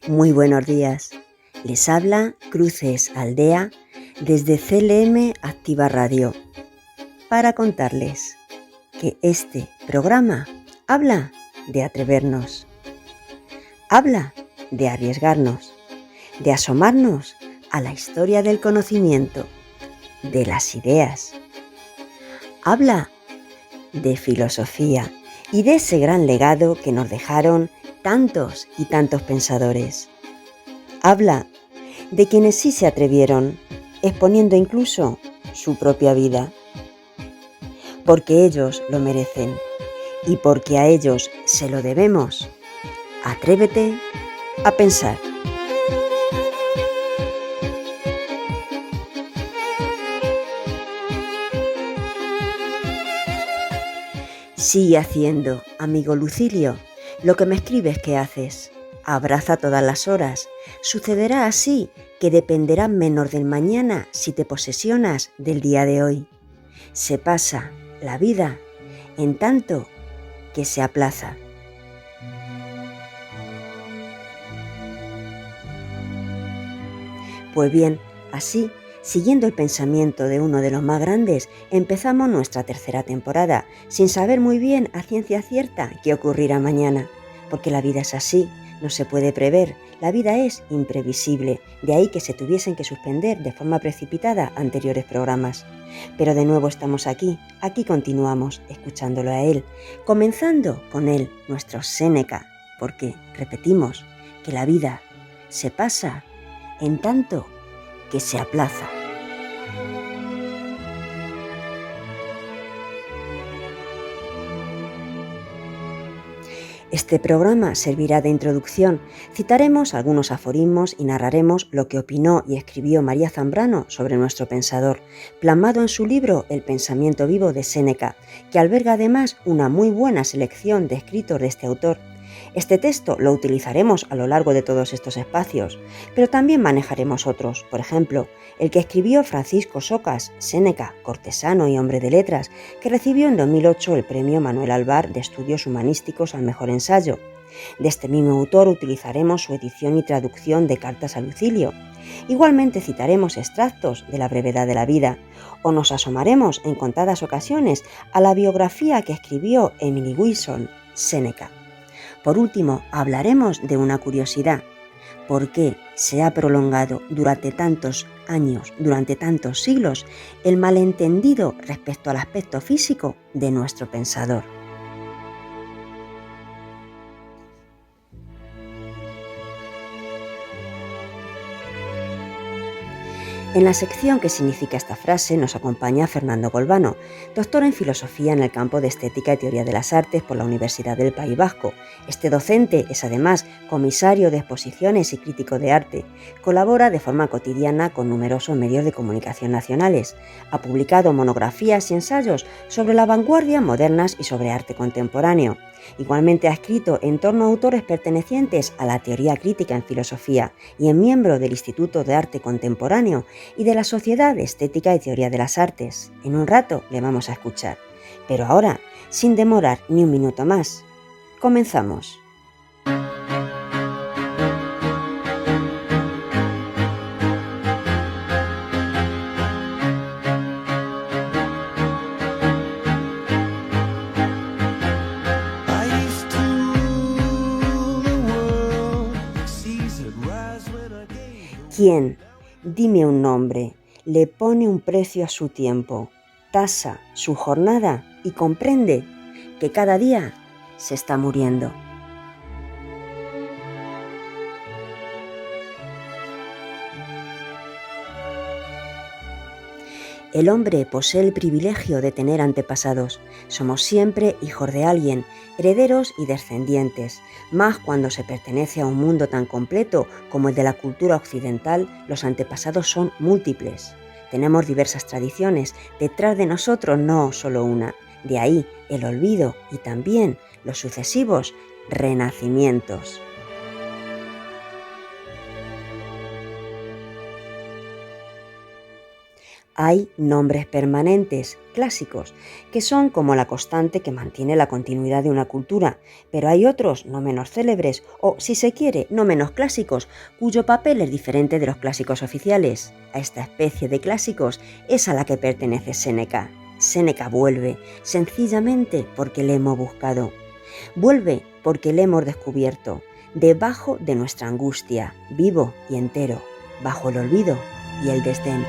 Muy buenos días. Les habla Cruces Aldea desde CLM Activa Radio para contarles que este programa habla de atrevernos, habla de arriesgarnos, de asomarnos a la historia del conocimiento, de las ideas. Habla de filosofía y de ese gran legado que nos dejaron tantos y tantos pensadores. Habla de quienes sí se atrevieron, exponiendo incluso su propia vida. Porque ellos lo merecen y porque a ellos se lo debemos, atrévete a pensar. Sigue haciendo, amigo Lucilio, lo que me escribes que haces. Abraza todas las horas. Sucederá así que dependerá menos del mañana si te posesionas del día de hoy. Se pasa la vida en tanto que se aplaza. Pues bien, así, siguiendo el pensamiento de uno de los más grandes, empezamos nuestra tercera temporada, sin saber muy bien a ciencia cierta qué ocurrirá mañana, porque la vida es así, no se puede prever, la vida es imprevisible, de ahí que se tuviesen que suspender de forma precipitada anteriores programas. Pero de nuevo estamos aquí continuamos escuchándolo a él, comenzando con él, nuestro Séneca, porque, repetimos, que la vida se pasa en tanto que se aplaza. Este programa servirá de introducción. Citaremos algunos aforismos y narraremos lo que opinó y escribió María Zambrano sobre nuestro pensador, plasmado en su libro El pensamiento vivo de Séneca, que alberga además una muy buena selección de escritos de este autor. Este texto lo utilizaremos a lo largo de todos estos espacios, pero también manejaremos otros, por ejemplo, el que escribió Francisco Socas, Séneca, cortesano y hombre de letras, que recibió en 2008 el premio Manuel Alvar de Estudios Humanísticos al Mejor Ensayo. De este mismo autor utilizaremos su edición y traducción de Cartas a Lucilio. Igualmente citaremos extractos de La brevedad de la vida, o nos asomaremos en contadas ocasiones a la biografía que escribió Emily Wilson, Séneca. Por último, hablaremos de una curiosidad. ¿Por qué se ha prolongado durante tantos años, durante tantos siglos, el malentendido respecto al aspecto físico de nuestro pensador? En la sección que significa esta frase nos acompaña Fernando Golbano, doctor en Filosofía en el campo de Estética y Teoría de las Artes por la Universidad del País Vasco. Este docente es además comisario de exposiciones y crítico de arte. Colabora de forma cotidiana con numerosos medios de comunicación nacionales. Ha publicado monografías y ensayos sobre la vanguardia modernas y sobre arte contemporáneo. Igualmente ha escrito en torno a autores pertenecientes a la teoría crítica en filosofía y es miembro del Instituto de Arte Contemporáneo y de la Sociedad de Estética y Teoría de las Artes. En un rato le vamos a escuchar. Pero ahora, sin demorar ni un minuto más, comenzamos. ¿Quién, dime un nombre, le pone un precio a su tiempo, tasa su jornada y comprende que cada día se está muriendo? El hombre posee el privilegio de tener antepasados. Somos siempre hijos de alguien, herederos y descendientes. Más cuando se pertenece a un mundo tan completo como el de la cultura occidental, los antepasados son múltiples. Tenemos diversas tradiciones, detrás de nosotros no solo una. De ahí el olvido y también los sucesivos renacimientos. Hay nombres permanentes, clásicos, que son como la constante que mantiene la continuidad de una cultura, pero hay otros no menos célebres o, si se quiere, no menos clásicos, cuyo papel es diferente de los clásicos oficiales. A esta especie de clásicos es a la que pertenece Séneca. Séneca vuelve, sencillamente porque le hemos buscado. Vuelve porque le hemos descubierto, debajo de nuestra angustia, vivo y entero, bajo el olvido y el desdén.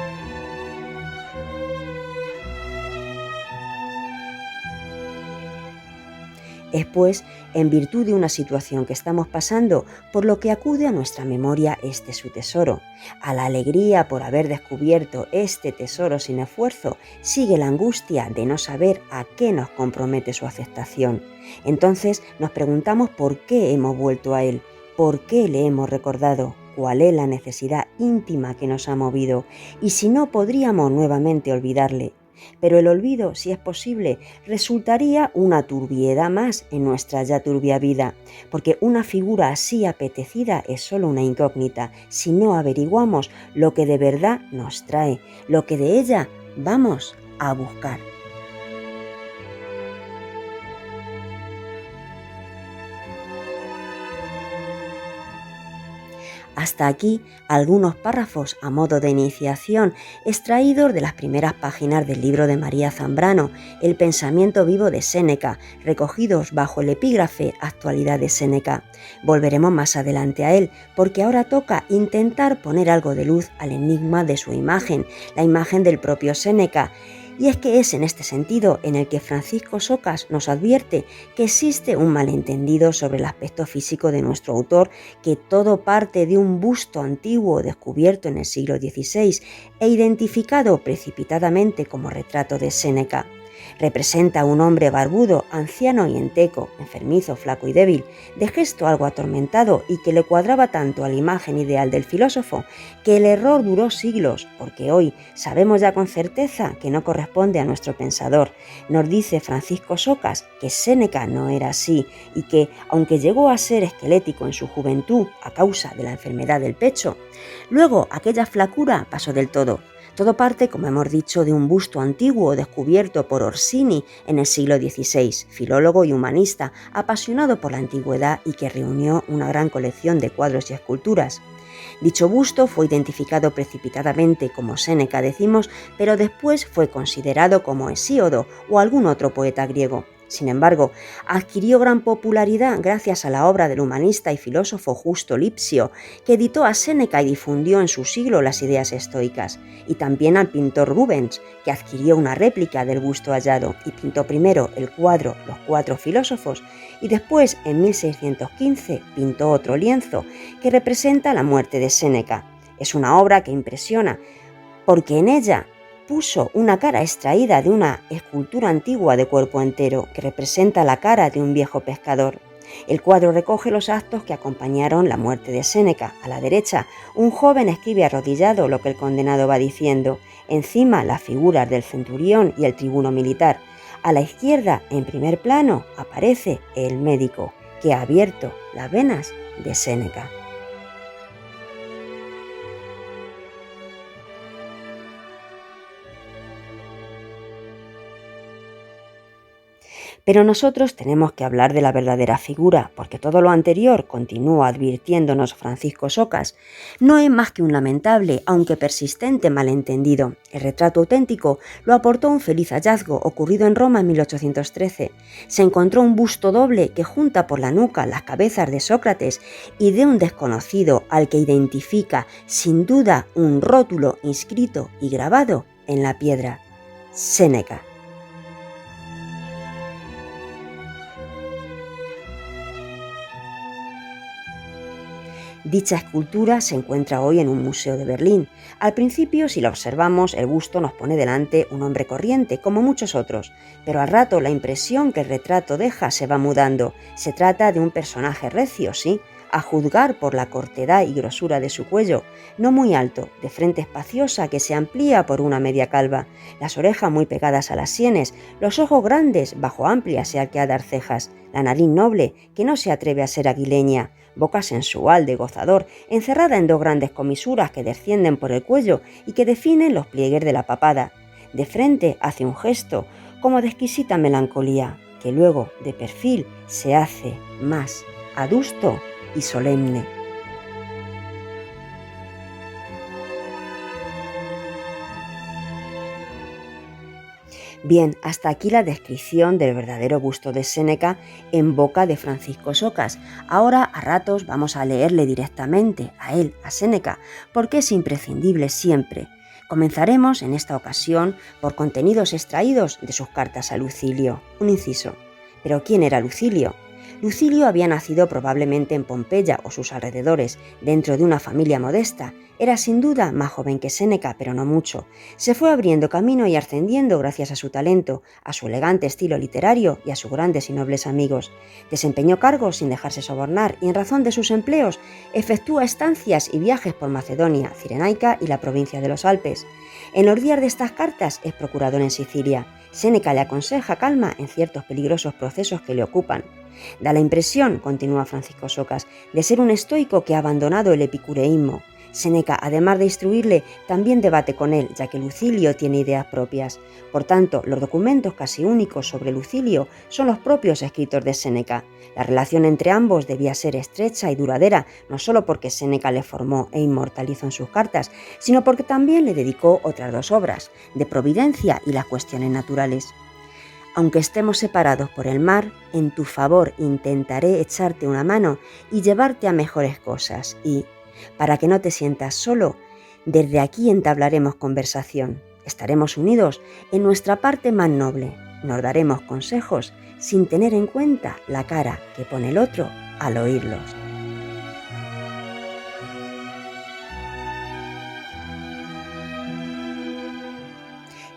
Es pues en virtud de una situación que estamos pasando por lo que acude a nuestra memoria este su tesoro. A la alegría por haber descubierto este tesoro sin esfuerzo sigue la angustia de no saber a qué nos compromete su aceptación. Entonces nos preguntamos por qué hemos vuelto a él, por qué le hemos recordado, cuál es la necesidad íntima que nos ha movido y si no podríamos nuevamente olvidarle. Pero el olvido, si es posible, resultaría una turbiedad más en nuestra ya turbia vida, porque una figura así apetecida es solo una incógnita si no averiguamos lo que de verdad nos trae, lo que de ella vamos a buscar. Hasta aquí algunos párrafos a modo de iniciación extraídos de las primeras páginas del libro de María Zambrano, El pensamiento vivo de Séneca, recogidos bajo el epígrafe Actualidad de Séneca. Volveremos más adelante a él, porque ahora toca intentar poner algo de luz al enigma de su imagen, la imagen del propio Séneca. Y es que es en este sentido en el que Francisco Socas nos advierte que existe un malentendido sobre el aspecto físico de nuestro autor, que todo parte de un busto antiguo descubierto en el siglo XVI e identificado precipitadamente como retrato de Séneca. Representa a un hombre barbudo, anciano y enteco, enfermizo, flaco y débil, de gesto algo atormentado y que le cuadraba tanto a la imagen ideal del filósofo que el error duró siglos, porque hoy sabemos ya con certeza que no corresponde a nuestro pensador. Nos dice Francisco Socas que Séneca no era así y que, aunque llegó a ser esquelético en su juventud a causa de la enfermedad del pecho, luego aquella flacura pasó del todo. Todo parte, como hemos dicho, de un busto antiguo descubierto por Orsini en el siglo XVI, filólogo y humanista, apasionado por la antigüedad y que reunió una gran colección de cuadros y esculturas. Dicho busto fue identificado precipitadamente como Séneca, decimos, pero después fue considerado como Hesíodo o algún otro poeta griego. Sin embargo, adquirió gran popularidad gracias a la obra del humanista y filósofo Justo Lipsio, que editó a Séneca y difundió en su siglo las ideas estoicas, y también al pintor Rubens, que adquirió una réplica del busto hallado y pintó primero el cuadro Los Cuatro Filósofos y después, en 1615, pintó otro lienzo que representa la muerte de Séneca. Es una obra que impresiona, porque en ella puso una cara extraída de una escultura antigua de cuerpo entero que representa la cara de un viejo pescador. El cuadro recoge los actos que acompañaron la muerte de Séneca. A la derecha, un joven escribe arrodillado lo que el condenado va diciendo. Encima, las figuras del centurión y el tribuno militar. A la izquierda, en primer plano, aparece el médico, que ha abierto las venas de Séneca. Pero nosotros tenemos que hablar de la verdadera figura, porque todo lo anterior, continúa advirtiéndonos Francisco Socas, no es más que un lamentable, aunque persistente malentendido. El retrato auténtico lo aportó un feliz hallazgo ocurrido en Roma en 1813. Se encontró un busto doble que junta por la nuca las cabezas de Sócrates y de un desconocido al que identifica, sin duda, un rótulo inscrito y grabado en la piedra: Séneca. Dicha escultura se encuentra hoy en un museo de Berlín. Al principio, si la observamos, el busto nos pone delante un hombre corriente, como muchos otros, pero al rato la impresión que el retrato deja se va mudando. Se trata de un personaje recio, sí, a juzgar por la cortedad y grosura de su cuello, no muy alto, de frente espaciosa que se amplía por una media calva, las orejas muy pegadas a las sienes, los ojos grandes bajo amplias y arqueadas cejas, la nariz noble que no se atreve a ser aguileña, boca sensual de gozador, encerrada en dos grandes comisuras que descienden por el cuello y que definen los pliegues de la papada. De frente hace un gesto, como de exquisita melancolía, que luego, de perfil, se hace más adusto y solemne. Bien, hasta aquí la descripción del verdadero busto de Séneca en boca de Francisco Socas. Ahora a ratos vamos a leerle directamente a él, a Séneca, porque es imprescindible siempre. Comenzaremos en esta ocasión por contenidos extraídos de sus cartas a Lucilio. Un inciso. ¿Pero quién era Lucilio? Lucilio había nacido probablemente en Pompeya o sus alrededores, dentro de una familia modesta. Era sin duda más joven que Séneca, pero no mucho. Se fue abriendo camino y ascendiendo gracias a su talento, a su elegante estilo literario y a sus grandes y nobles amigos. Desempeñó cargos sin dejarse sobornar y en razón de sus empleos efectúa estancias y viajes por Macedonia, Cirenaica y la provincia de los Alpes. En los días de estas cartas es procurador en Sicilia. Séneca le aconseja calma en ciertos peligrosos procesos que le ocupan. Da la impresión, continúa Francisco Socas, de ser un estoico que ha abandonado el epicureísmo. Séneca, además de instruirle, también debate con él, ya que Lucilio tiene ideas propias. Por tanto, los documentos casi únicos sobre Lucilio son los propios escritos de Séneca. La relación entre ambos debía ser estrecha y duradera, no solo porque Séneca le formó e inmortalizó en sus cartas, sino porque también le dedicó otras dos obras, De Providencia y Las Cuestiones Naturales. Aunque estemos separados por el mar, en tu favor intentaré echarte una mano y llevarte a mejores cosas y, para que no te sientas solo, desde aquí entablaremos conversación. Estaremos unidos en nuestra parte más noble. Nos daremos consejos sin tener en cuenta la cara que pone el otro al oírlos.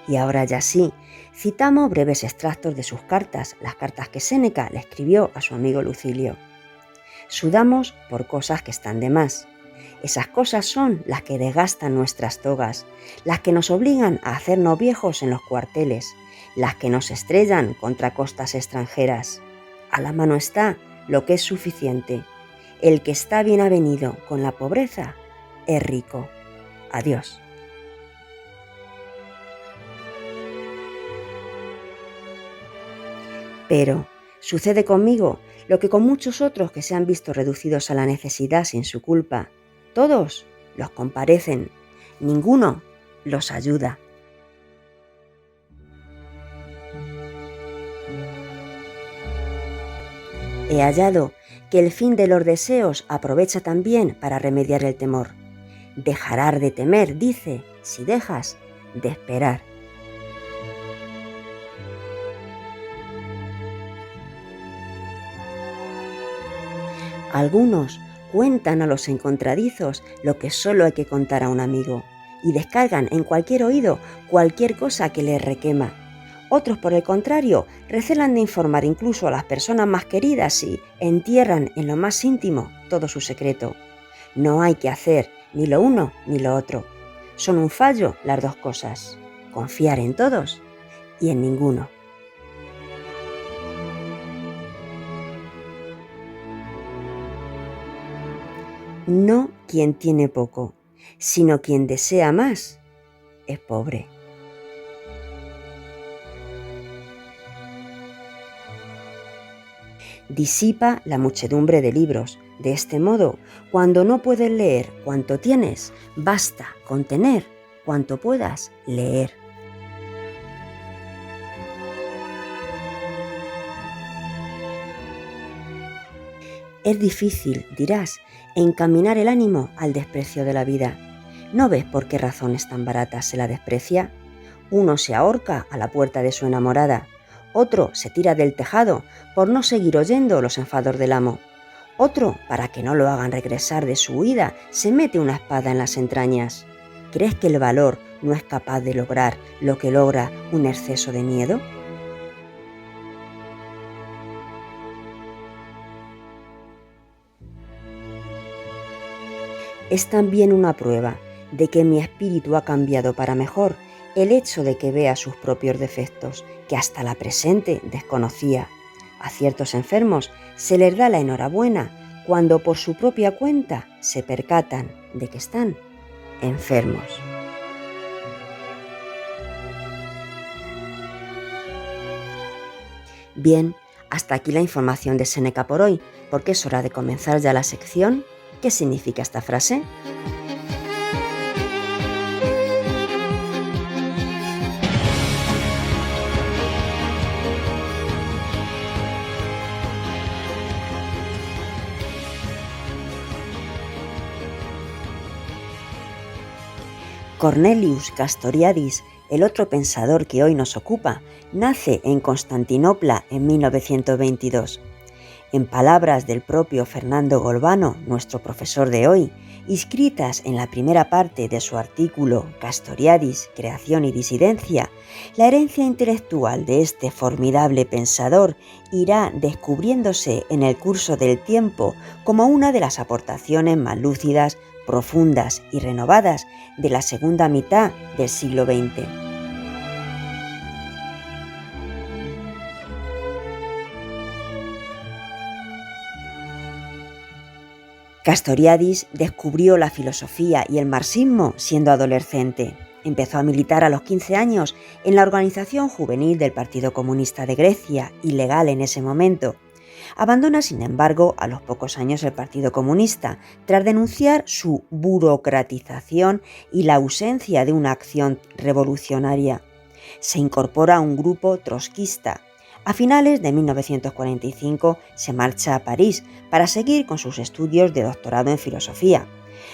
Y ahora ya sí, citamos breves extractos de sus cartas, las cartas que Séneca le escribió a su amigo Lucilio. Sudamos por cosas que están de más. Esas cosas son las que desgastan nuestras togas, las que nos obligan a hacernos viejos en los cuarteles, las que nos estrellan contra costas extranjeras. A la mano está lo que es suficiente. El que está bien avenido con la pobreza es rico. Adiós. Pero sucede conmigo lo que con muchos otros que se han visto reducidos a la necesidad sin su culpa. Todos los comparecen, ninguno los ayuda. He hallado que el fin de los deseos aprovecha también para remediar el temor. Dejarás de temer, dice, si dejas de esperar. Algunos cuentan a los encontradizos lo que solo hay que contar a un amigo y descargan en cualquier oído cualquier cosa que les requema. Otros, por el contrario, recelan de informar incluso a las personas más queridas y entierran en lo más íntimo todo su secreto. No hay que hacer ni lo uno ni lo otro. Son un fallo las dos cosas: confiar en todos y en ninguno. No quien tiene poco, sino quien desea más, es pobre. Disipa la muchedumbre de libros. De este modo, cuando no puedes leer cuanto tienes, basta con tener cuanto puedas leer. Es difícil, dirás, encaminar el ánimo al desprecio de la vida. ¿No ves por qué razones tan baratas se la desprecia? Uno se ahorca a la puerta de su enamorada, otro se tira del tejado por no seguir oyendo los enfados del amo. Otro, para que no lo hagan regresar de su huida, se mete una espada en las entrañas. ¿Crees que el valor no es capaz de lograr lo que logra un exceso de miedo? Es también una prueba de que mi espíritu ha cambiado para mejor el hecho de que vea sus propios defectos, que hasta la presente desconocía. A ciertos enfermos se les da la enhorabuena cuando por su propia cuenta se percatan de que están enfermos. Bien, hasta aquí la información de Séneca por hoy, porque es hora de comenzar ya la sección ¿Qué significa esta frase? Cornelius Castoriadis, el otro pensador que hoy nos ocupa, nace en Constantinopla en 1922. En palabras del propio Fernando Golbano, nuestro profesor de hoy, inscritas en la primera parte de su artículo Castoriadis, Creación y Disidencia, la herencia intelectual de este formidable pensador irá descubriéndose en el curso del tiempo como una de las aportaciones más lúcidas, profundas y renovadas de la segunda mitad del siglo XX. Castoriadis descubrió la filosofía y el marxismo siendo adolescente. Empezó a militar a los 15 años en la organización juvenil del Partido Comunista de Grecia, ilegal en ese momento. Abandona, sin embargo, a los pocos años el Partido Comunista, tras denunciar su burocratización y la ausencia de una acción revolucionaria. Se incorpora a un grupo trotskista. A finales de 1945 se marcha a París para seguir con sus estudios de doctorado en filosofía.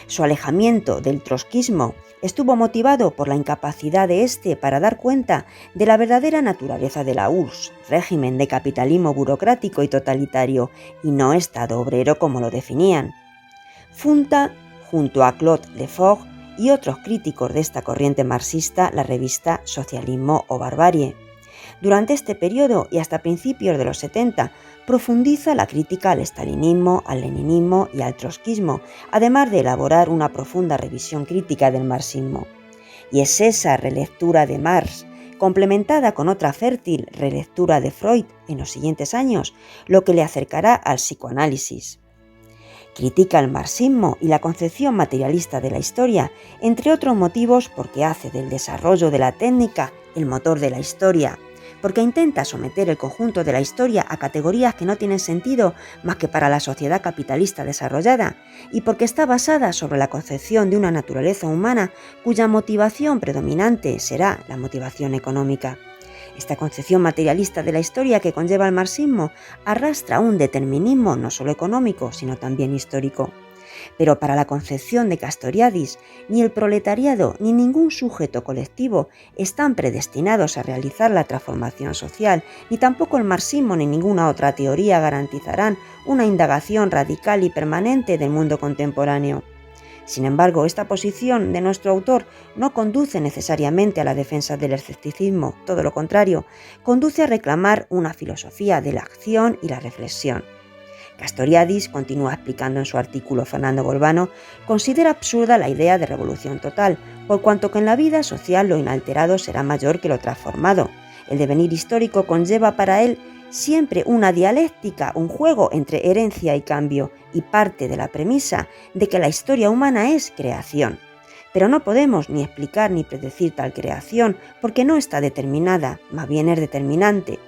Su alejamiento del trotskismo estuvo motivado por la incapacidad de éste para dar cuenta de la verdadera naturaleza de la URSS, régimen de capitalismo burocrático y totalitario, y no Estado obrero como lo definían. Funda, junto a Claude Lefort y otros críticos de esta corriente marxista, la revista Socialismo o Barbarie. Durante este periodo y hasta principios de los 70, profundiza la crítica al estalinismo, al leninismo y al trotskismo, además de elaborar una profunda revisión crítica del marxismo. Y es esa relectura de Marx, complementada con otra fértil relectura de Freud en los siguientes años, lo que le acercará al psicoanálisis. Critica el marxismo y la concepción materialista de la historia, entre otros motivos porque hace del desarrollo de la técnica el motor de la historia, porque intenta someter el conjunto de la historia a categorías que no tienen sentido más que para la sociedad capitalista desarrollada, y porque está basada sobre la concepción de una naturaleza humana cuya motivación predominante será la motivación económica. Esta concepción materialista de la historia que conlleva el marxismo arrastra un determinismo no solo económico, sino también histórico. Pero para la concepción de Castoriadis, ni el proletariado ni ningún sujeto colectivo están predestinados a realizar la transformación social, ni tampoco el marxismo ni ninguna otra teoría garantizarán una indagación radical y permanente del mundo contemporáneo. Sin embargo, esta posición de nuestro autor no conduce necesariamente a la defensa del escepticismo, todo lo contrario, conduce a reclamar una filosofía de la acción y la reflexión. Castoriadis, continúa explicando en su artículo Fernando Golbano, considera absurda la idea de revolución total, por cuanto que en la vida social lo inalterado será mayor que lo transformado. El devenir histórico conlleva para él siempre una dialéctica, un juego entre herencia y cambio, y parte de la premisa de que la historia humana es creación. Pero no podemos ni explicar ni predecir tal creación, porque no está determinada, más bien es determinante.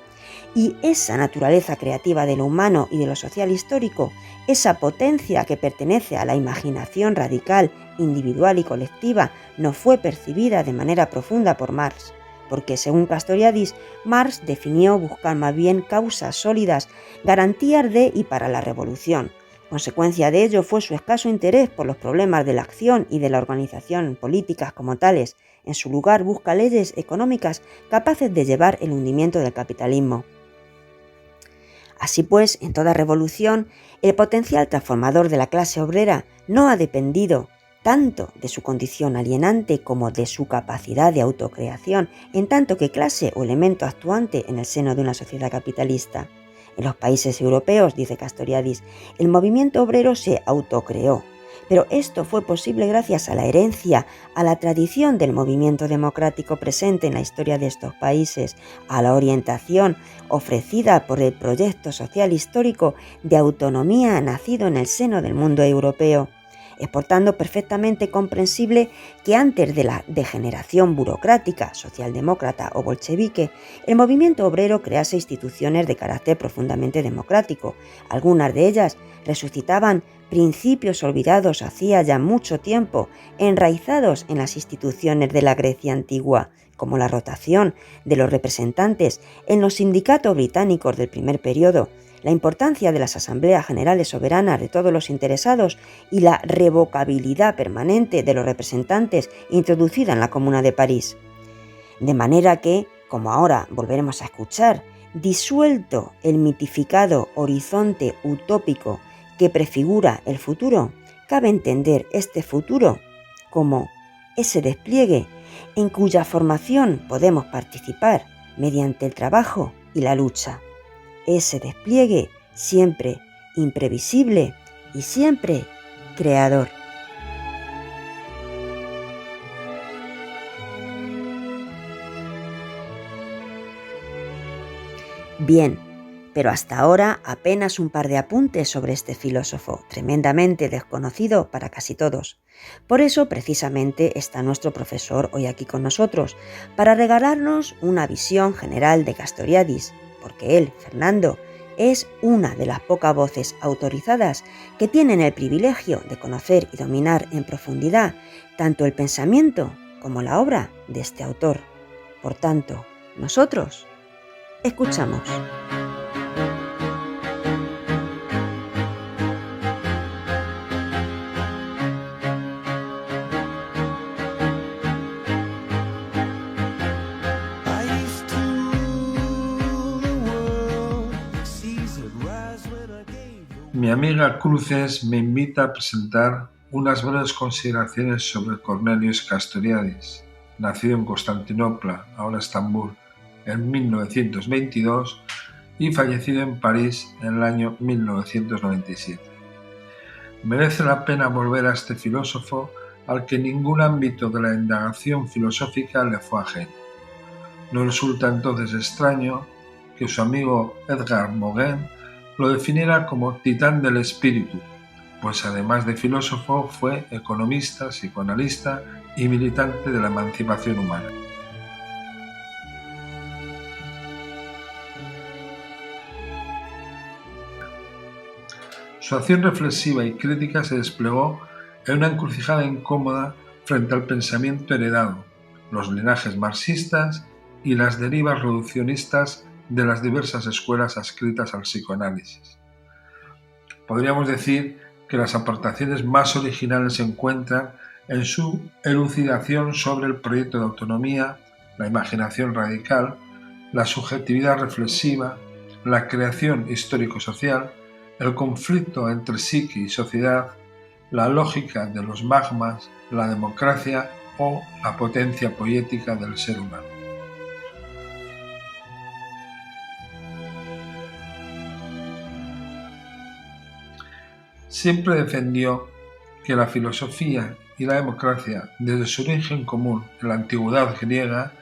Y esa naturaleza creativa de lo humano y de lo social histórico, esa potencia que pertenece a la imaginación radical, individual y colectiva, no fue percibida de manera profunda por Marx, porque según Castoriadis, Marx definió buscar más bien causas sólidas, garantías de y para la revolución. Consecuencia de ello fue su escaso interés por los problemas de la acción y de la organización políticas como tales. En su lugar busca leyes económicas capaces de llevar el hundimiento del capitalismo. Así pues, en toda revolución, el potencial transformador de la clase obrera no ha dependido tanto de su condición alienante como de su capacidad de autocreación, en tanto que clase o elemento actuante en el seno de una sociedad capitalista. En los países europeos, dice Castoriadis, el movimiento obrero se autocreó. Pero esto fue posible gracias a la herencia, a la tradición del movimiento democrático presente en la historia de estos países, a la orientación ofrecida por el proyecto social histórico de autonomía nacido en el seno del mundo europeo. Es por tanto perfectamente comprensible que antes de la degeneración burocrática, socialdemócrata o bolchevique, el movimiento obrero crease instituciones de carácter profundamente democrático. Algunas de ellas resucitaban principios olvidados hacía ya mucho tiempo, enraizados en las instituciones de la Grecia antigua, como la rotación de los representantes en los sindicatos británicos del primer periodo, la importancia de las asambleas generales soberanas de todos los interesados y la revocabilidad permanente de los representantes introducida en la Comuna de París. De manera que, como ahora volveremos a escuchar, disuelto el mitificado horizonte utópico que prefigura el futuro, cabe entender este futuro como ese despliegue en cuya formación podemos participar mediante el trabajo y la lucha. Ese despliegue siempre imprevisible y siempre creador. Bien, pero hasta ahora apenas un par de apuntes sobre este filósofo, tremendamente desconocido para casi todos. Por eso, precisamente, está nuestro profesor hoy aquí con nosotros, para regalarnos una visión general de Castoriadis, porque él, Fernando, es una de las pocas voces autorizadas que tienen el privilegio de conocer y dominar en profundidad tanto el pensamiento como la obra de este autor. Por tanto, nosotros escuchamos. Mi amiga Cruces me invita a presentar unas breves consideraciones sobre Cornelius Castoriadis, nacido en Constantinopla, ahora Estambul, en 1922 y fallecido en París en el año 1997. Merece la pena volver a este filósofo al que ningún ámbito de la indagación filosófica le fue ajeno. No resulta entonces extraño que su amigo Edgar Morin lo definiera como titán del espíritu, pues además de filósofo fue economista, psicoanalista y militante de la emancipación humana. Su acción reflexiva y crítica se desplegó en una encrucijada incómoda frente al pensamiento heredado, los linajes marxistas y las derivas reduccionistas de las diversas escuelas adscritas al psicoanálisis. Podríamos decir que las aportaciones más originales se encuentran en su elucidación sobre el proyecto de autonomía, la imaginación radical, la subjetividad reflexiva, la creación histórico-social, el conflicto entre psique y sociedad, la lógica de los magmas, la democracia o la potencia poética del ser humano. Siempre defendió que la filosofía y la democracia, desde su origen común en la antigüedad griega,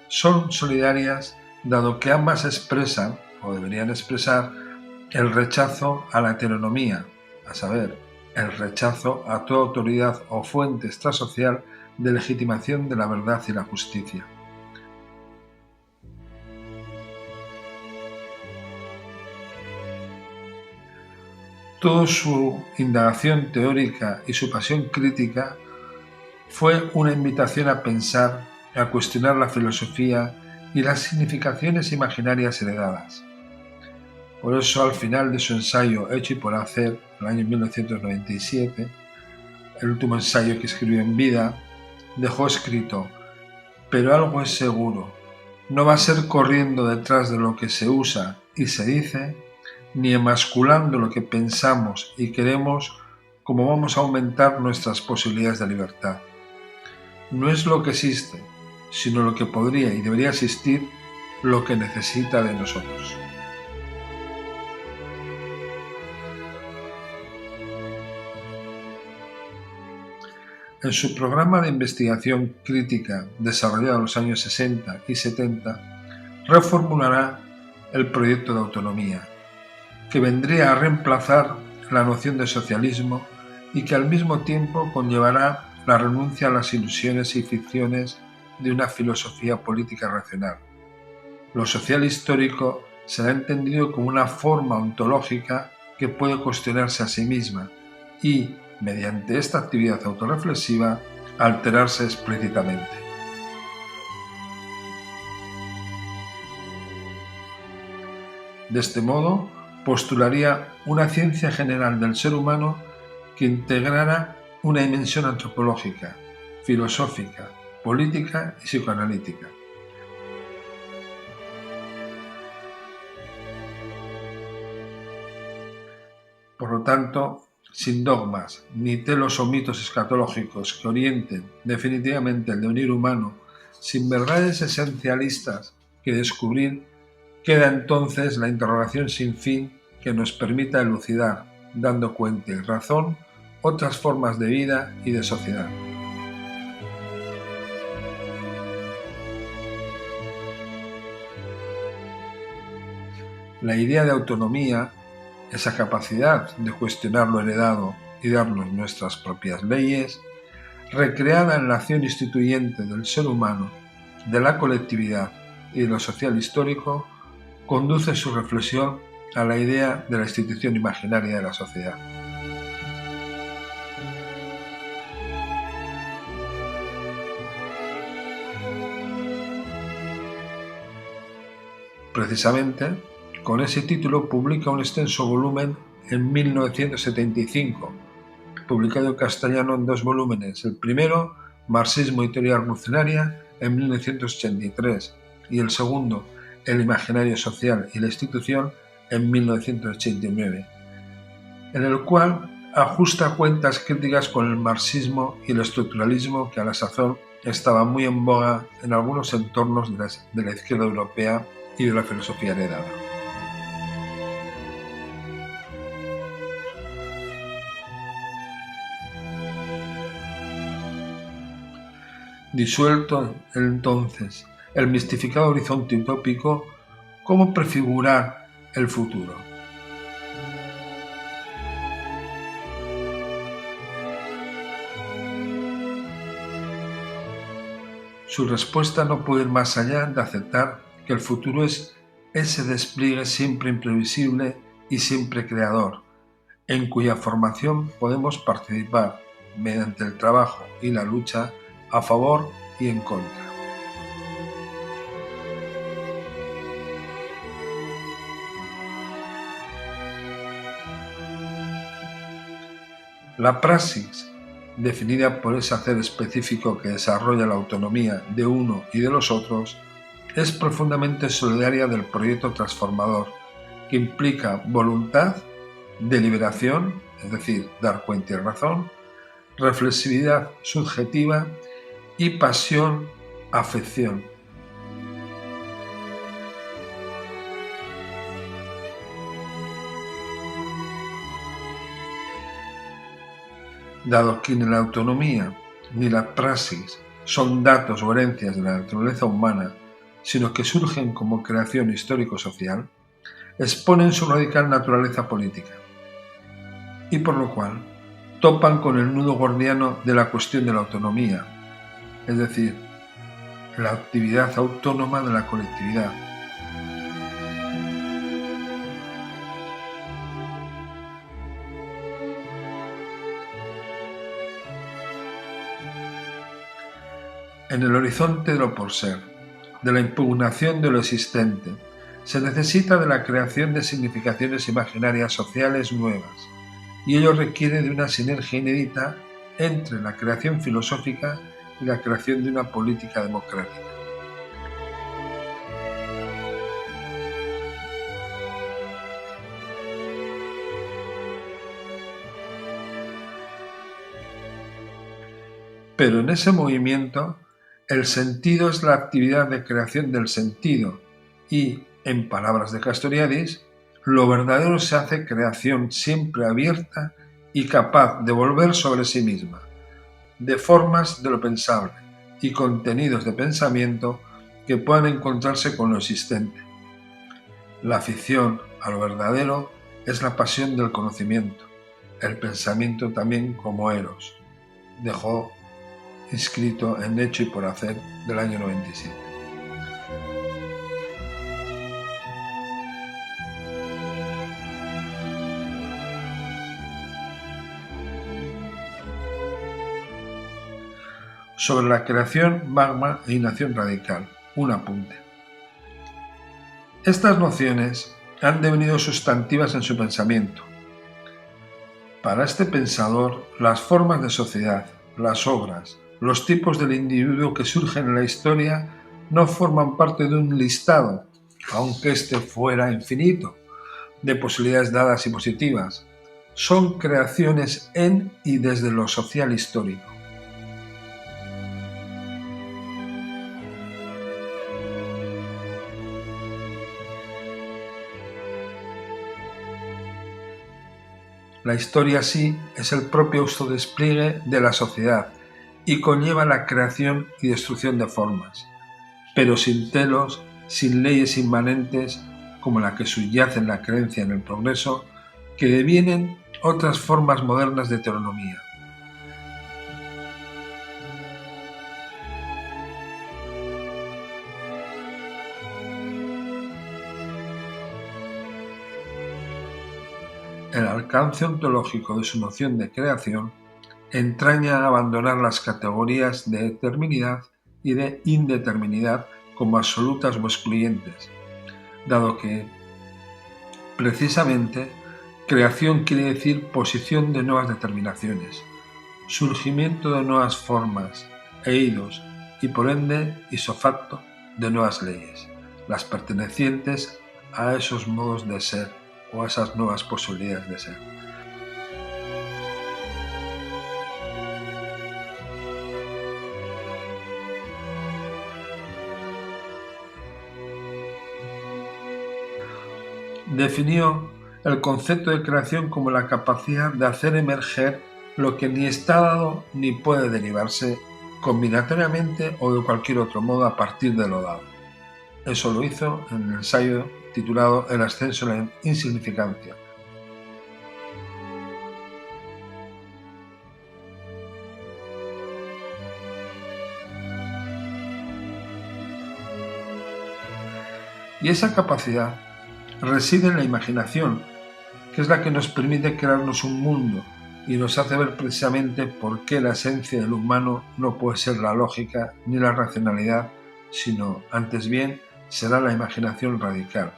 son solidarias dado que ambas expresan, o deberían expresar, el rechazo a la heteronomía, a saber, el rechazo a toda autoridad o fuente extrasocial de legitimación de la verdad y la justicia. Toda su indagación teórica y su pasión crítica fue una invitación a pensar, a cuestionar la filosofía y las significaciones imaginarias heredadas. Por eso, al final de su ensayo Hecho y por hacer, en el año 1997, el último ensayo que escribió en vida, dejó escrito: pero algo es seguro, no va a ser corriendo detrás de lo que se usa y se dice, ni emasculando lo que pensamos y queremos, como vamos a aumentar nuestras posibilidades de libertad. No es lo que existe, sino lo que podría y debería existir, lo que necesita de nosotros. en su programa de investigación crítica desarrollado en los años 60 y 70, reformulará el proyecto de autonomía, que vendría a reemplazar la noción de socialismo y que al mismo tiempo conllevará la renuncia a las ilusiones y ficciones de una filosofía política racional. Lo social histórico será entendido como una forma ontológica que puede cuestionarse a sí misma y, mediante esta actividad autorreflexiva, alterarse explícitamente. De este modo, postularía una ciencia general del ser humano que integrara una dimensión antropológica, filosófica, política y psicoanalítica. Por lo tanto, sin dogmas, ni telos o mitos escatológicos que orienten definitivamente el devenir humano, sin verdades esencialistas que descubrir, queda entonces la interrogación sin fin que nos permita elucidar, dando cuenta y razón, otras formas de vida y de sociedad. La idea de autonomía, esa capacidad de cuestionar lo heredado y darnos nuestras propias leyes, recreada en la acción instituyente del ser humano, de la colectividad y de lo social histórico, conduce su reflexión a la idea de la institución imaginaria de la sociedad. Precisamente, con ese título publica un extenso volumen en 1975, publicado en castellano en 2 volúmenes. El primero, Marxismo y teoría revolucionaria, en 1983, y el segundo, El imaginario social y la institución, en 1989, en el cual ajusta cuentas críticas con el marxismo y el estructuralismo que a la sazón estaba muy en boga en algunos entornos de la izquierda europea y de la filosofía heredada. Disuelto entonces el mistificado horizonte utópico, ¿cómo prefigurar el futuro? Su respuesta no puede ir más allá de aceptar que el futuro es ese despliegue siempre imprevisible y siempre creador, en cuya formación podemos participar mediante el trabajo y la lucha a favor y en contra. La praxis, definida por ese hacer específico que desarrolla la autonomía de uno y de los otros, es profundamente solidaria del proyecto transformador, que implica voluntad, deliberación, es decir, dar cuenta y razón, reflexividad subjetiva y pasión, afección. Dado que ni la autonomía ni la praxis son datos o herencias de la naturaleza humana, sino que surgen como creación histórico-social, exponen su radical naturaleza política, y por lo cual topan con el nudo gordiano de la cuestión de la autonomía, es decir, la actividad autónoma de la colectividad. En el horizonte de lo por ser, de la impugnación de lo existente, se necesita de la creación de significaciones imaginarias sociales nuevas, y ello requiere de una sinergia inédita entre la creación filosófica y la creación de una política democrática. Pero en ese movimiento, el sentido es la actividad de creación del sentido y, en palabras de Castoriadis, lo verdadero se hace creación siempre abierta y capaz de volver sobre sí misma, de formas de lo pensable y contenidos de pensamiento que puedan encontrarse con lo existente. La afición a lo verdadero es la pasión del conocimiento, el pensamiento también como eros. Dejó inscrito en Hecho y por Hacer del año 97. Sobre la creación, magma e inacción radical. Un apunte. Estas nociones han devenido sustantivas en su pensamiento. Para este pensador, las formas de sociedad, las obras, los tipos del individuo que surgen en la historia no forman parte de un listado, aunque éste fuera infinito, de posibilidades dadas y positivas. Son creaciones en y desde lo social histórico. La historia sí es el propio autodespliegue de la sociedad y conlleva la creación y destrucción de formas, pero sin telos, sin leyes inmanentes como la que subyace en la creencia en el progreso, que devienen otras formas modernas de heteronomía. El alcance ontológico de su noción de creación entraña abandonar las categorías de determinidad y de indeterminidad como absolutas o excluyentes, dado que, precisamente, creación quiere decir posición de nuevas determinaciones, surgimiento de nuevas formas, eidos y por ende, ipso facto, de nuevas leyes, las pertenecientes a esos modos de ser o a esas nuevas posibilidades de ser. Definió el concepto de creación como la capacidad de hacer emerger lo que ni está dado ni puede derivarse combinatoriamente o de cualquier otro modo a partir de lo dado. Eso lo hizo en el ensayo titulado El ascenso a la insignificancia. Y esa capacidad reside en la imaginación, que es la que nos permite crearnos un mundo y nos hace ver precisamente por qué la esencia del humano no puede ser la lógica ni la racionalidad, sino, antes bien, será la imaginación radical,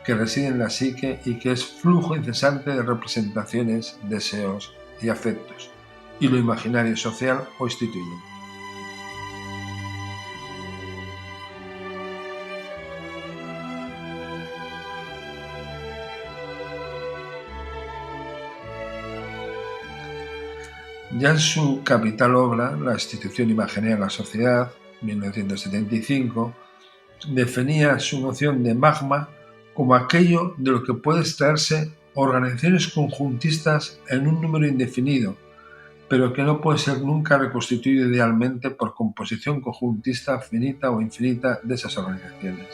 que reside en la psique y que es flujo incesante de representaciones, deseos y afectos, y lo imaginario social o instituyente. Ya en su capital obra, La institución imaginaria en la sociedad, 1975, definía su noción de magma como aquello de lo que puede extraerse organizaciones conjuntistas en un número indefinido, pero que no puede ser nunca reconstituido idealmente por composición conjuntista finita o infinita de esas organizaciones.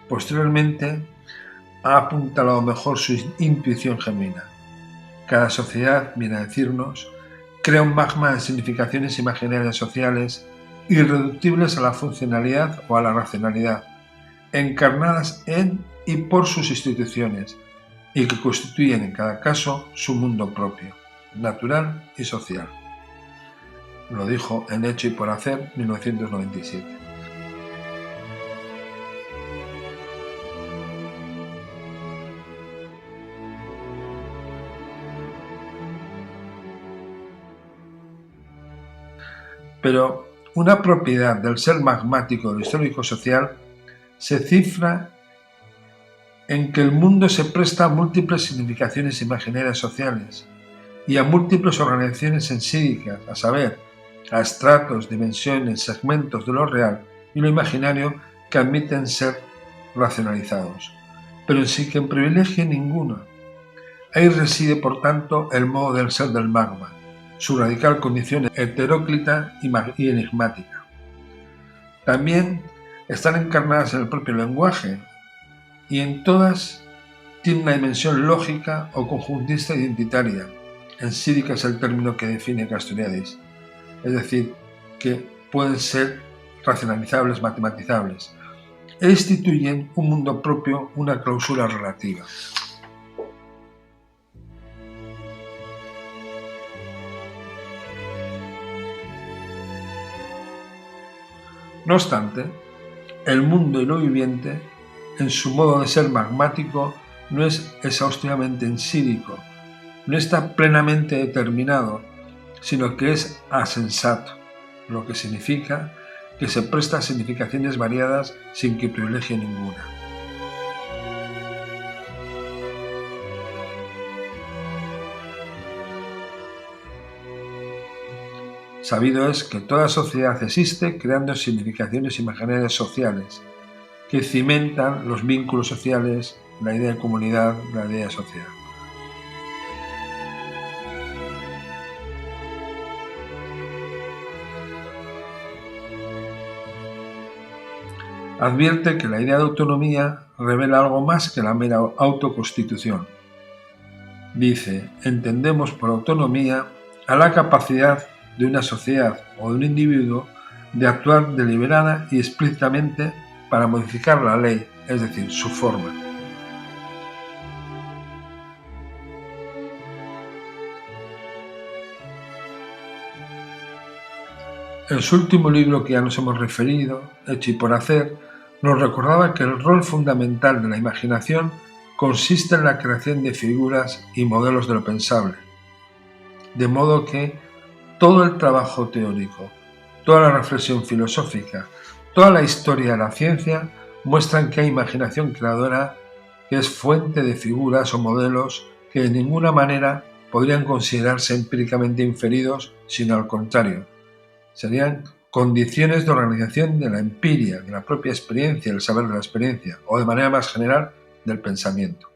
Posteriormente, ha apuntalado mejor su intuición genuina. Cada sociedad, viene a decirnos, crea un magma de significaciones imaginarias sociales irreductibles a la funcionalidad o a la racionalidad, encarnadas en y por sus instituciones, y que constituyen en cada caso su mundo propio, natural y social. Lo dijo en Hecho y por Hacer, 1997. Pero una propiedad del ser magmático de lo histórico-social se cifra en que el mundo se presta a múltiples significaciones imaginarias sociales y a múltiples organizaciones sensídicas, a saber, a estratos, dimensiones, segmentos de lo real y lo imaginario que admiten ser racionalizados, pero sin que privilegie ninguno. Ahí reside, por tanto, el modo del ser del magma, su radical condición heteróclita y enigmática. También están encarnadas en el propio lenguaje y en todas tiene una dimensión lógica o conjuntista identitaria. Ensídica es el término que define Castoriadis, es decir, que pueden ser racionalizables, matematizables, e instituyen un mundo propio, una clausura relativa. No obstante, el mundo y lo viviente, en su modo de ser magmático, no es exhaustivamente ensídico, no está plenamente determinado, sino que es asensato, lo que significa que se presta a significaciones variadas sin que privilegie ninguna. Sabido es que toda sociedad existe creando significaciones imaginarias sociales, que cimentan los vínculos sociales, la idea de comunidad, la idea de sociedad. Advierte que la idea de autonomía revela algo más que la mera autoconstitución. Dice, entendemos por autonomía a la capacidad de una sociedad o de un individuo de actuar deliberada y explícitamente para modificar la ley, es decir, su forma. En su último libro, que ya nos hemos referido, Hecho y por hacer, nos recordaba que el rol fundamental de la imaginación consiste en la creación de figuras y modelos de lo pensable. De modo que todo el trabajo teórico, toda la reflexión filosófica, toda la historia de la ciencia muestran que hay imaginación creadora que es fuente de figuras o modelos que de ninguna manera podrían considerarse empíricamente inferidos, sino al contrario. Serían condiciones de organización de la empiria, de la propia experiencia, del saber de la experiencia, o de manera más general, del pensamiento.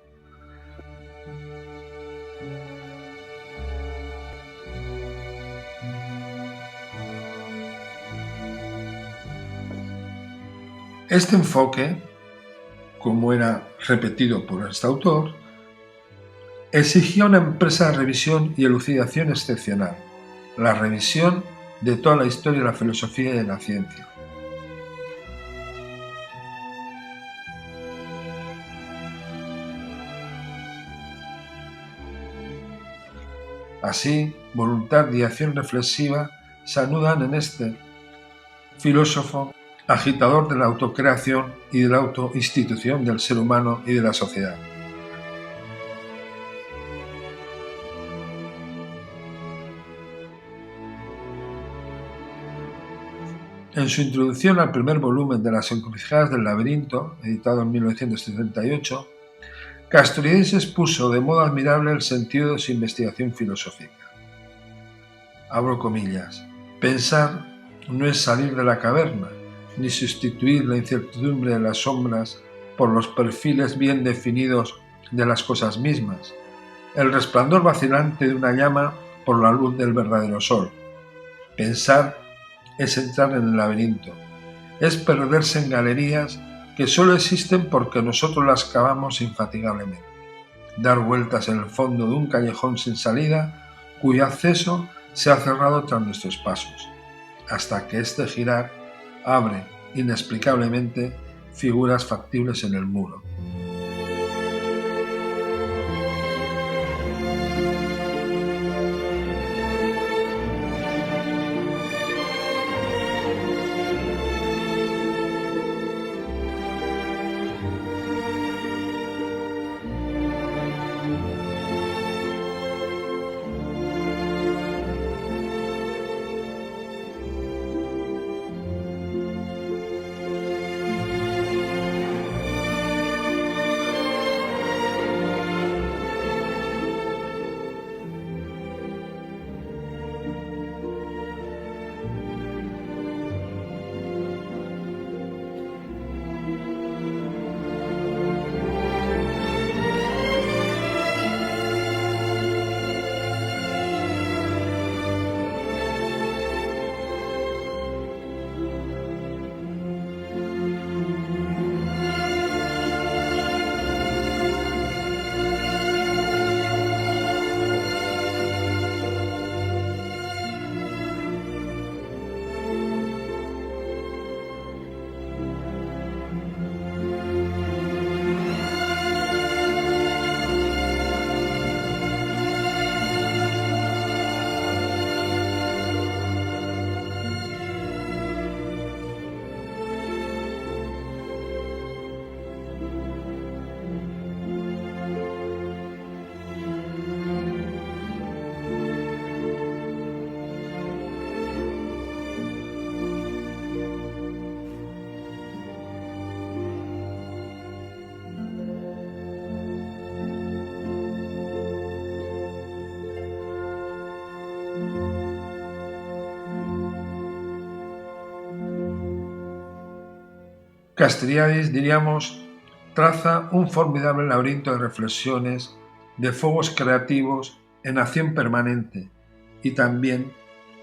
Este enfoque, como era repetido por este autor, exigía una empresa de revisión y elucidación excepcional, la revisión de toda la historia de la filosofía y de la ciencia. Así, voluntad y acción reflexiva se anudan en este filósofo agitador de la autocreación y de la autoinstitución del ser humano y de la sociedad. En su introducción al primer volumen de Las encrucijadas del laberinto, editado en 1978, Castoriadis expuso de modo admirable el sentido de su investigación filosófica. Abro comillas. Pensar no es salir de la caverna, ni sustituir la incertidumbre de las sombras por los perfiles bien definidos de las cosas mismas, el resplandor vacilante de una llama por la luz del verdadero sol. Pensar es entrar en el laberinto, es perderse en galerías que solo existen porque nosotros las cavamos infatigablemente, dar vueltas en el fondo de un callejón sin salida cuyo acceso se ha cerrado tras nuestros pasos, hasta que este girar abre inexplicablemente figuras factibles en el muro. Castriadis, diríamos, traza un formidable laberinto de reflexiones, de fuegos creativos en acción permanente y también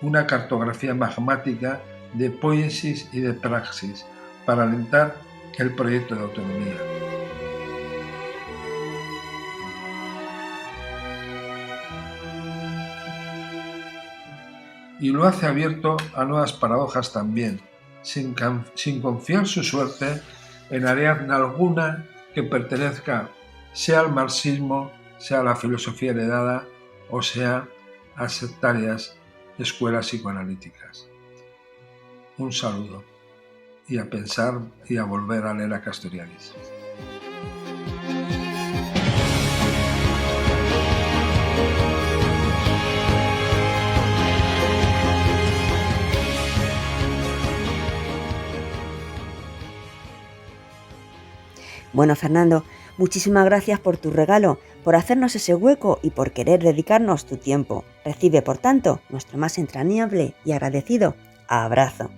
una cartografía magmática de poiesis y de praxis para alentar el proyecto de autonomía. Y lo hace abierto a nuevas paradojas también, sin confiar su suerte en Ariadna alguna que pertenezca sea al marxismo, sea a la filosofía heredada o sea a sectarias escuelas psicoanalíticas. Un saludo y a pensar y a volver a leer a Castoriadis. Bueno, Fernando, muchísimas gracias por tu regalo, por hacernos ese hueco y por querer dedicarnos tu tiempo. Recibe, por tanto, nuestro más entrañable y agradecido abrazo.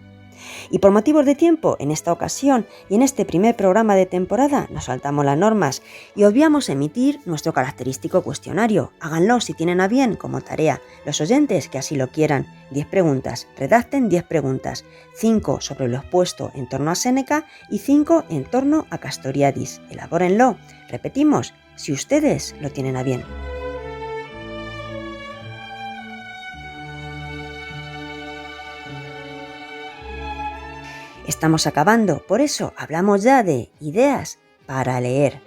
Y por motivos de tiempo, en esta ocasión y en este primer programa de temporada, nos saltamos las normas y obviamos emitir nuestro característico cuestionario. Háganlo si tienen a bien como tarea los oyentes que así lo quieran. 10 preguntas, redacten 10 preguntas, 5 sobre lo expuesto en torno a Séneca y 5 en torno a Castoriadis. Elabórenlo. Repetimos, si ustedes lo tienen a bien. Estamos acabando, por eso hablamos ya de ideas para leer.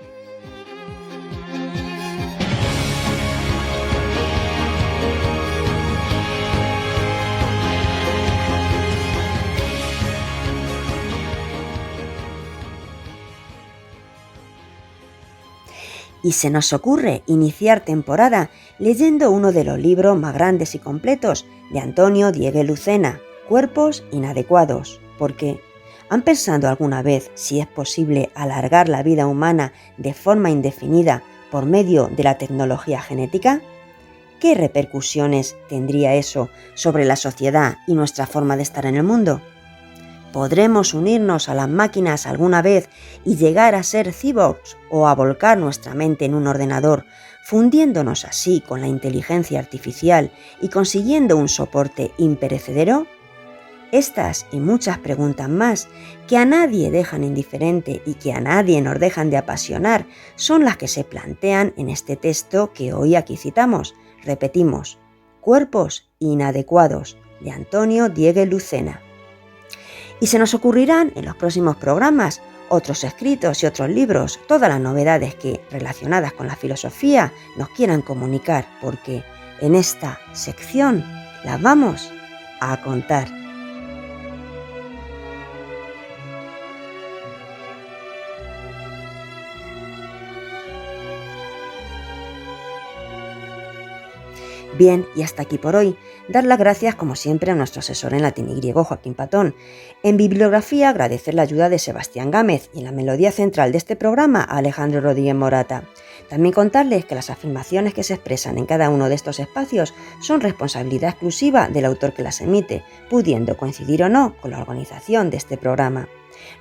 Y se nos ocurre iniciar temporada leyendo uno de los libros más grandes y completos de Antonio Diego Lucena, Cuerpos inadecuados, porque ¿han pensado alguna vez si es posible alargar la vida humana de forma indefinida por medio de la tecnología genética? ¿Qué repercusiones tendría eso sobre la sociedad y nuestra forma de estar en el mundo? ¿Podremos unirnos a las máquinas alguna vez y llegar a ser cyborgs o a volcar nuestra mente en un ordenador, fundiéndonos así con la inteligencia artificial y consiguiendo un soporte imperecedero? Estas y muchas preguntas más que a nadie dejan indiferente y que a nadie nos dejan de apasionar son las que se plantean en este texto que hoy aquí citamos. Repetimos, Cuerpos inadecuados, de Antonio Diego Lucena. Y se nos ocurrirán en los próximos programas otros escritos y otros libros, todas las novedades que, relacionadas con la filosofía, nos quieran comunicar, porque en esta sección las vamos a contar. Bien, y hasta aquí por hoy. Dar las gracias, como siempre, a nuestro asesor en latín y griego, Joaquín Patón. En bibliografía, agradecer la ayuda de Sebastián Gámez y en la melodía central de este programa a Alejandro Rodríguez Morata. También contarles que las afirmaciones que se expresan en cada uno de estos espacios son responsabilidad exclusiva del autor que las emite, pudiendo coincidir o no con la organización de este programa.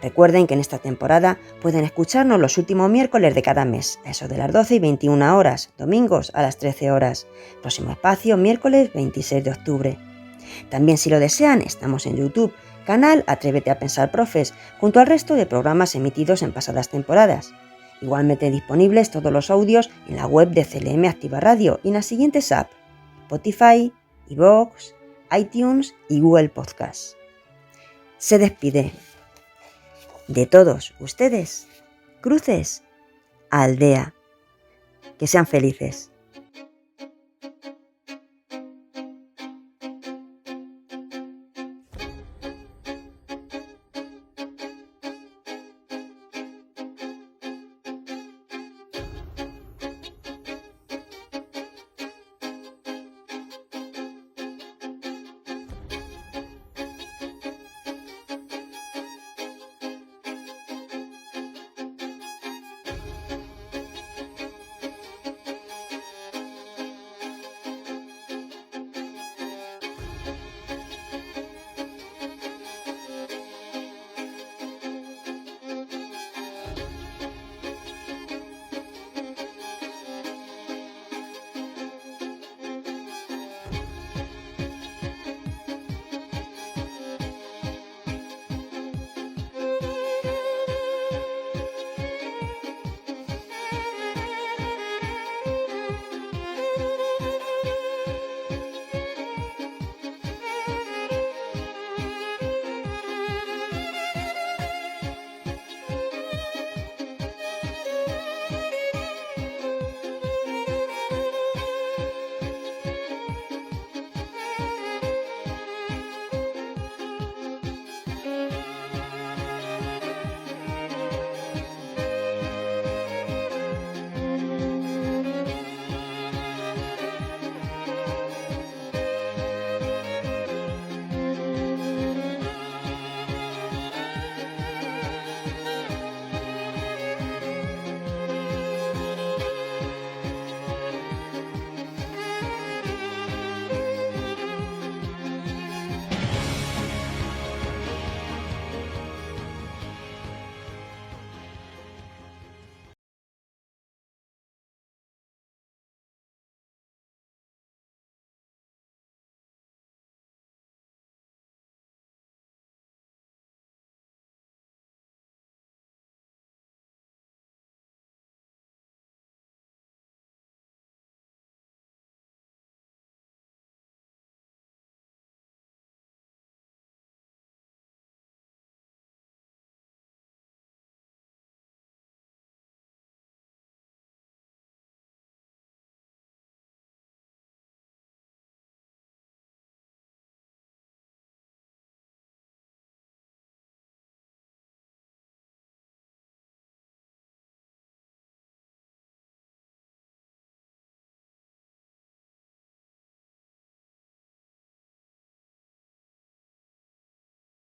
Recuerden que en esta temporada pueden escucharnos los últimos miércoles de cada mes, a eso de las 12 y 21 horas, domingos a las 13 horas. Próximo espacio, miércoles 26 de octubre. También, si lo desean, estamos en YouTube, canal Atrévete a Pensar Profes, junto al resto de programas emitidos en pasadas temporadas. Igualmente disponibles todos los audios en la web de CLM Activa Radio y en las siguientes apps: Spotify, iVoox, iTunes y Google Podcast. Se despide de todos ustedes, Cruces Aldea. Que sean felices.